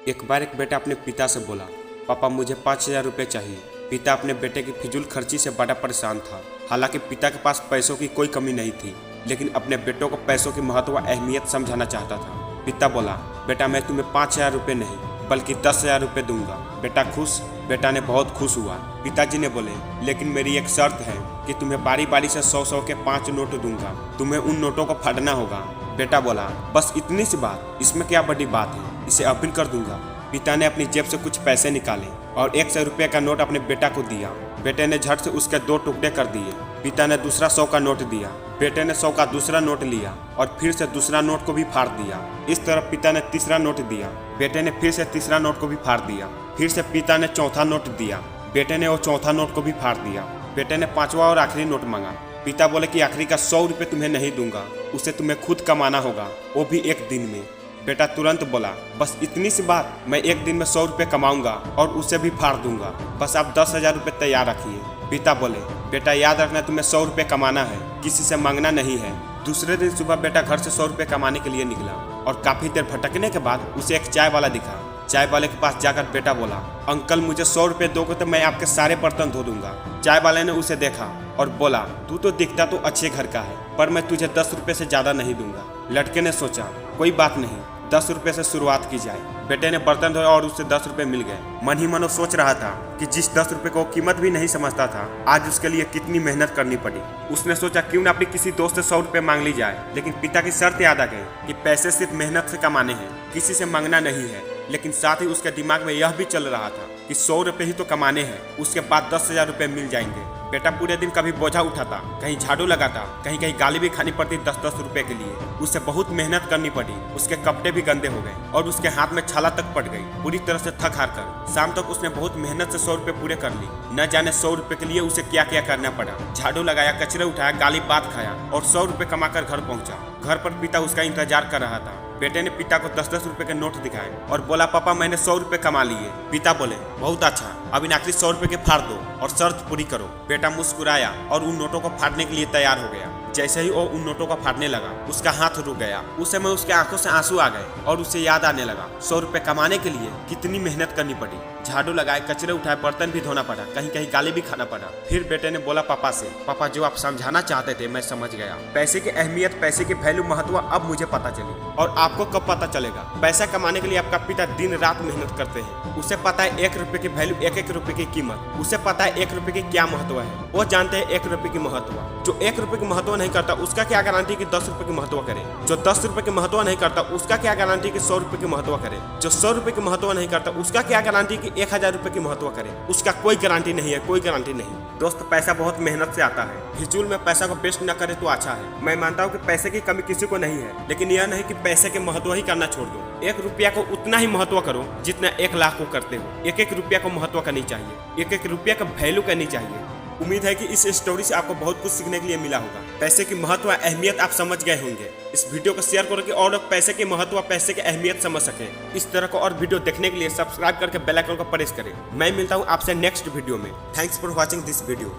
एक बार एक बेटा अपने पिता से बोला, पापा मुझे 5,000 रुपये चाहिए। पिता अपने बेटे की फिजूल खर्ची से बड़ा परेशान था। हालांकि पिता के पास पैसों की कोई कमी नहीं थी, लेकिन अपने बेटों को पैसों की महत्व व अहमियत समझाना चाहता था। पिता बोला, बेटा मैं तुम्हें 5,000 रुपये नहीं बल्कि 10,000 रुपये दूंगा। बेटा खुश? बेटा ने बहुत खुश हुआ। पिताजी ने बोले, लेकिन मेरी एक शर्त है कि तुम्हें बारी बारी से 100-100 के 5 नोट दूंगा। तुम्हें उन नोटों को फाड़ना होगा। बेटा बोला, बस इतनी सी बात, इसमें क्या बड़ी बात है, इसे अब भी कर दूंगा। पिता ने अपनी जेब से कुछ पैसे निकाले और 100 रुपये का नोट अपने बेटा को दिया। बेटे ने झट से उसके 2 टुकड़े कर दिए। पिता ने दूसरा 100 का नोट दिया। बेटे ने 100 का दूसरा नोट लिया और फिर से दूसरा नोट को भी फाड़ दिया। इस तरह पिता ने तीसरा नोट दिया। बेटे ने फिर से तीसरा नोट को भी फाड़ दिया। फिर से पिता ने चौथा नोट दिया। बेटे ने वो चौथा नोट को भी फाड़ दिया। बेटे ने 5वां और आखिरी नोट मांगा। पिता बोले कि आखिरी का 100 रुपये तुम्हें नहीं दूंगा, उसे तुम्हें खुद कमाना होगा, वो भी एक दिन में। बेटा तुरंत बोला, बस इतनी सी बात, मैं एक दिन में 100 रुपये कमाऊंगा और उसे भी फाड़ दूंगा। बस आप 10,000 रुपये तैयार रखिए। पिता बोले, बेटा याद रखना, तुम्हें 100 रुपये कमाना है, किसी से मांगना नहीं है। दूसरे दिन सुबह बेटा घर से 100 रुपये कमाने के लिए निकला और काफी देर भटकने के बाद उसे एक चाय वाला दिखा। चाय वाले के पास जाकर बेटा बोला, अंकल मुझे 100 रुपये दोगे तो मैं आपके सारे बर्तन धो दूंगा। चाय वाले ने उसे देखा और बोला, तू तो दिखता तो अच्छे घर का है, पर मैं तुझे 10 रुपये से ज्यादा नहीं दूंगा। लड़के ने सोचा, कोई बात नहीं, 10 रुपये से शुरुआत की जाए। बेटे ने बर्तन धोया और उससे 10 रुपये मिल गए। मन ही मन सोच रहा था कि जिस 10 रुपये को कीमत भी नहीं समझता था, आज उसके लिए कितनी मेहनत करनी पड़ी। उसने सोचा क्यों ना अपने किसी दोस्त से 100 रुपये मांग ली जाए, लेकिन पिता की शर्त याद आ गई कि पैसे सिर्फ मेहनत से कमाने हैं, किसी से मांगना नहीं है। लेकिन साथ ही उसके दिमाग में यह भी चल रहा था कि 100 रुपये ही तो कमाने हैं, उसके बाद 10,000 रुपये मिल जाएंगे। बेटा पूरे दिन कभी बोझा उठाता, कहीं झाड़ू लगाता, कहीं कहीं गाली भी खानी पड़ती 10-10 रुपए के लिए। उसे बहुत मेहनत करनी पड़ी। उसके कपड़े भी गंदे हो गए और उसके हाथ में छाला तक पड़ गई। पूरी तरह से थक हार कर शाम तक उसने बहुत मेहनत से 100 रुपये पूरे कर ली। न जाने 100 रुपये के लिए उसे क्या क्या करना पड़ा। झाड़ू लगाया, कचरे उठाया, गाली बात खाया और 100 रुपये कमाकर घर पहुंचा। घर पर पिता उसका इंतजार कर रहा था। बेटे ने पिता को 10-10 रुपए के नोट दिखाए और बोला, पापा मैंने 100 रुपए कमा लिए। पिता बोले, बहुत अच्छा, अब इन आखिरी 100 रुपए के फाड़ दो और शर्त पूरी करो। बेटा मुस्कुराया और उन नोटों को फाड़ने के लिए तैयार हो गया। जैसे ही वो उन नोटों को फाड़ने लगा, उसका हाथ रुक गया। उस समय उसके आंखों से आंसू आ गए और उसे याद आने लगा 100 रुपए कमाने के लिए कितनी मेहनत करनी पड़ी। झाड़ू लगाए, कचरे उठाए, बर्तन भी धोना पड़ा, कहीं कहीं गाली भी खाना पड़ा। फिर बेटे ने बोला पापा से, पापा जो आप समझाना चाहते थे मैं समझ गया। पैसे की अहमियत, पैसे की वैल्यू, महत्व अब मुझे पता चली। और आपको कब पता चलेगा? पैसा कमाने के लिए आपका पिता दिन रात मेहनत करते हैं। उसे पता है 1 रुपए की वैल्यू, 1-1 रुपए की कीमत। उसे पता है 1 रुपए की क्या महत्व है। वो जानते हैं 1 रुपए की महत्व। जो 1 रुपए की महत्व नहीं करता, उसका क्या गारंटी कि 10 रुपए की महत्व करे। जो 10 रुपए की महत्व नहीं करता, उसका क्या गारंटी कि 100 रुपए की महत्व करे। जो 100 रुपए की महत्व नहीं करता, उसका क्या गारंटी कि 1,000 रुपए की महत्व करे। उसका कोई गारंटी नहीं है, कोई गारंटी नहीं। दोस्त, पैसा बहुत मेहनत से आता है। फिजूल में पैसा को वेस्ट न करे तो अच्छा है। मैं मानता हूँ कि पैसे की कमी किसी को नहीं है, लेकिन यह नहीं कि पैसे के महत्व ही करना छोड़ दो। 1 रुपया को उतना ही महत्व करो जितना 1 लाख को करते हो। 1-1 रुपया को महत्व करनी चाहिए, 1-1 रुपया का वैल्यू करनी चाहिए। उम्मीद है कि इस स्टोरी से आपको बहुत कुछ सीखने के लिए मिला होगा। पैसे की महत्व अहमियत आप समझ गए होंगे। इस वीडियो को शेयर करो कि और लोग पैसे की महत्व, पैसे की अहमियत समझ सके। इस तरह को और वीडियो देखने के लिए सब्सक्राइब करके बेल आइकन को प्रेस करें। मैं मिलता हूँ आपसे नेक्स्ट वीडियो में। Thanks for watching this video.